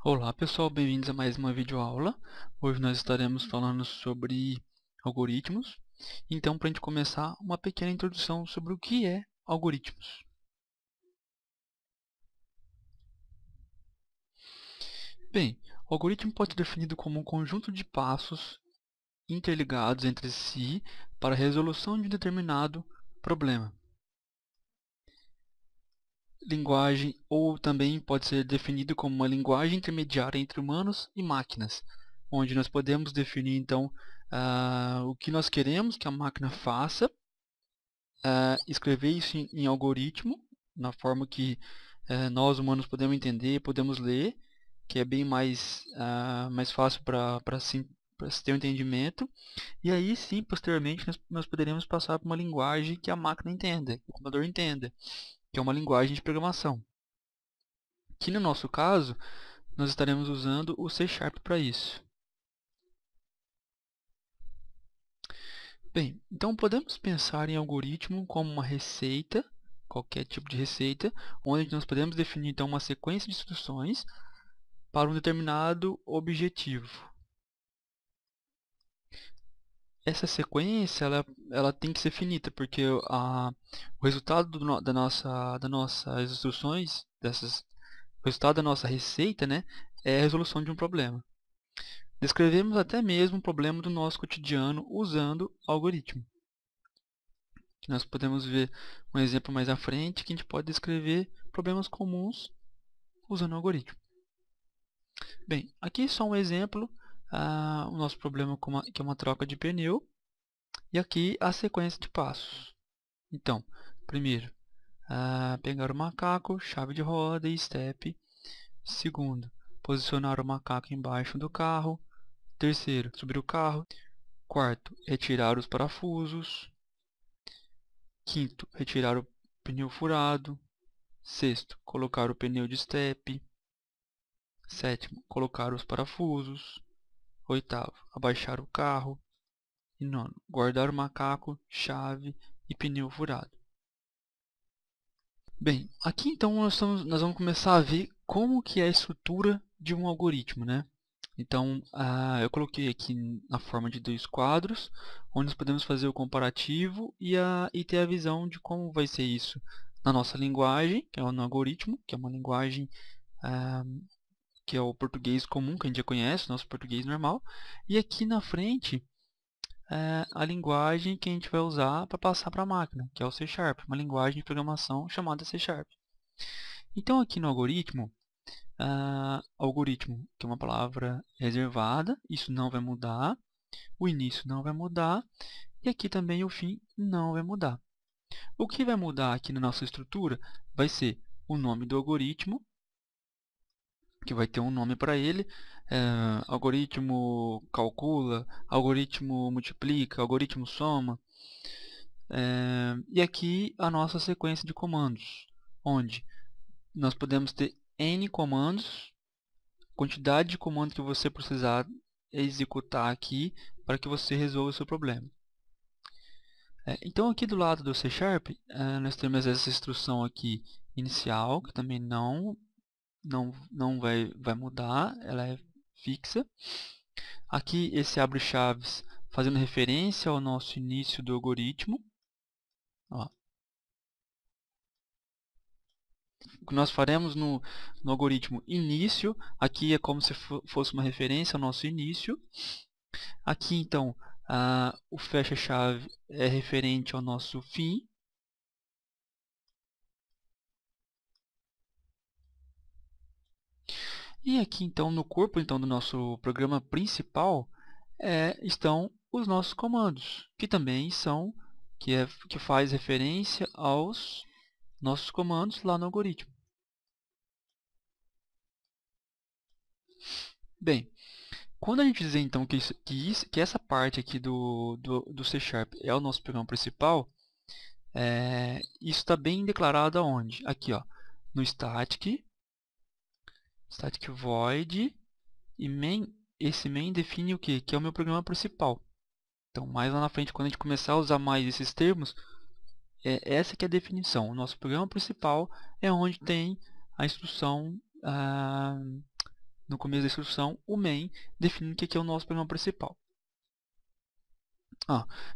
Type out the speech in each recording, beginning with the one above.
Olá pessoal, bem-vindos a mais uma videoaula. Hoje nós estaremos falando sobre algoritmos. Então, para a gente começar, uma pequena introdução sobre o que é algoritmos. Bem, o algoritmo pode ser definido como um conjunto de passos interligados entre si para a resolução de um determinado problema. Linguagem, ou também pode ser definido como uma linguagem intermediária entre humanos e máquinas, onde nós podemos definir então o que nós queremos que a máquina faça, escrever isso em algoritmo, na forma que nós humanos podemos entender, podemos ler, que é bem mais fácil para se ter um entendimento, e aí sim, posteriormente, nós poderemos passar para uma linguagem que a máquina entenda, que o computador entenda, que é uma linguagem de programação. Que no nosso caso, nós estaremos usando o C# para isso. Bem, então podemos pensar em algoritmo como uma receita, qualquer tipo de receita, onde nós podemos definir então uma sequência de instruções para um determinado objetivo. Essa sequência ela tem que ser finita, porque o resultado das nossas instruções, o resultado da nossa receita, né, é a resolução de um problema. Descrevemos até mesmo um problema do nosso cotidiano usando algoritmo. Nós podemos ver um exemplo mais à frente que a gente pode descrever problemas comuns usando algoritmo. Bem, aqui só um exemplo, o nosso problema que é uma troca de pneu, e aqui a sequência de passos. Então, primeiro, pegar o macaco, chave de roda e step. Segundo, posicionar o macaco embaixo do carro. Terceiro, subir o carro. Quarto, retirar os parafusos. Quinto, retirar o pneu furado. Sexto, colocar o pneu de step. Sétimo, colocar os parafusos. Oitavo, abaixar o carro. E nono, guardar o macaco, chave e pneu furado. Bem, aqui então nós vamos começar a ver como que é a estrutura de um algoritmo, né? Então, eu coloquei aqui na forma de dois quadros, onde nós podemos fazer o comparativo e ter a visão de como vai ser isso na nossa linguagem, que é no algoritmo, que é uma linguagem que é o português comum, que a gente já conhece, nosso português normal. E aqui na frente, a linguagem que a gente vai usar para passar para a máquina, que é o C#, uma linguagem de programação chamada C#. Então, aqui no algoritmo, algoritmo, que é uma palavra reservada, isso não vai mudar, o início não vai mudar, e aqui também o fim não vai mudar. O que vai mudar aqui na nossa estrutura vai ser o nome do algoritmo, que vai ter um nome para ele, algoritmo calcula, algoritmo multiplica, algoritmo soma, e aqui a nossa sequência de comandos, onde nós podemos ter N comandos, quantidade de comandos que você precisar executar aqui para que você resolva o seu problema. Então aqui do lado do C#, nós temos essa instrução aqui inicial, que também não vai mudar, ela é fixa. Aqui esse abre chaves fazendo referência ao nosso início do algoritmo. Ó. O que nós faremos no algoritmo início, aqui é como se fosse uma referência ao nosso início. Aqui então o fecha-chave é referente ao nosso fim. E aqui então no corpo então do nosso programa principal estão os nossos comandos, que também são que faz referência aos nossos comandos lá no algoritmo. Bem, quando a gente dizer então que essa parte aqui do C# é o nosso programa principal, isso está bem declarado aonde? Aqui, ó, no static void e main. Esse main define o quê? Que é o meu programa principal. Então, mais lá na frente, quando a gente começar a usar mais esses termos, essa que é a definição. O nosso programa principal é onde tem a instrução no começo da instrução, o main, definindo o que é o nosso programa principal.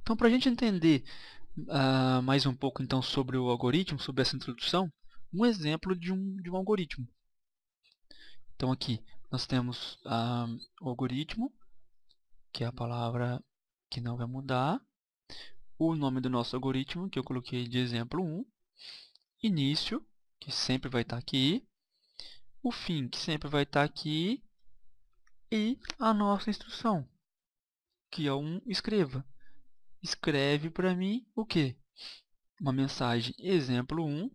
Então, para a gente entender mais um pouco então sobre o algoritmo, sobre essa introdução, um exemplo de um algoritmo. Então, aqui nós temos o algoritmo, que é a palavra que não vai mudar, o nome do nosso algoritmo, que eu coloquei de exemplo 1, início, que sempre vai estar aqui, o fim, que sempre vai estar aqui, e a nossa instrução, que é um escreva. Escreve para mim o quê? Uma mensagem exemplo 1,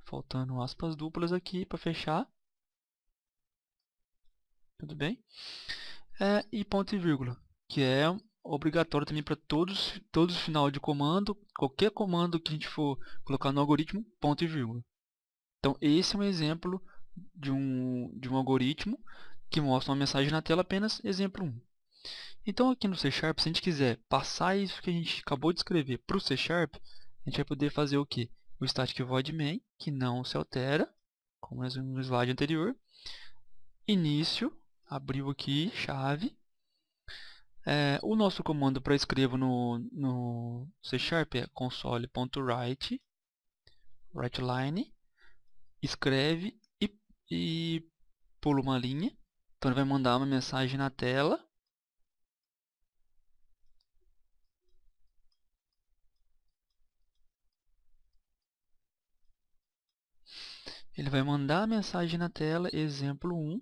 faltando aspas duplas aqui para fechar. Tudo bem? E ponto e vírgula, que é obrigatório também para todos os final de comando, qualquer comando que a gente for colocar no algoritmo, ponto e vírgula. Então, esse é um exemplo de um algoritmo que mostra uma mensagem na tela, apenas exemplo 1. Então, aqui no C#, se a gente quiser passar isso que a gente acabou de escrever para o C#, a gente vai poder fazer o quê? O static void main, que não se altera, como no slide anterior. Início, abriu aqui, chave. O nosso comando para escrever no C# é console.write, writeLine, escreve e pula uma linha. Então ele vai mandar uma mensagem na tela. Ele vai mandar a mensagem na tela, exemplo 1.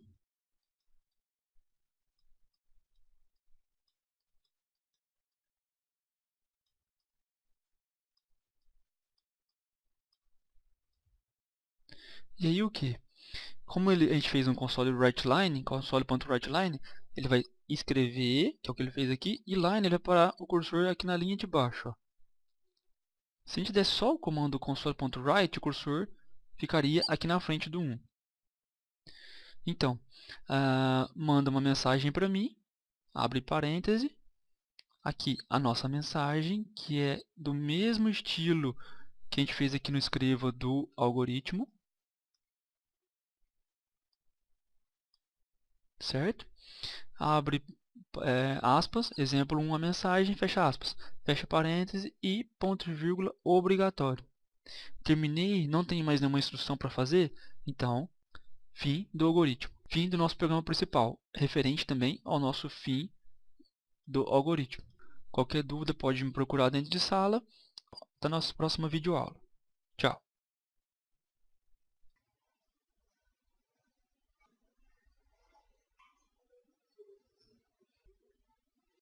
E aí o que? Como a gente fez um console.writeLine, console.writeLine, ele vai escrever, que é o que ele fez aqui, e line ele vai parar o cursor aqui na linha de baixo. Ó. Se a gente der só o comando console.write, o cursor ficaria aqui na frente do 1. Então, manda uma mensagem para mim, abre parêntese, aqui a nossa mensagem, que é do mesmo estilo que a gente fez aqui no escreva do algoritmo, certo? Abre aspas, exemplo 1, a mensagem, fecha aspas, fecha parêntese e ponto e vírgula obrigatório. Terminei, não tem mais nenhuma instrução para fazer, então, fim do algoritmo. Fim do nosso programa principal, referente também ao nosso fim do algoritmo. Qualquer dúvida pode me procurar dentro de sala. Até a nossa próxima videoaula. Tchau!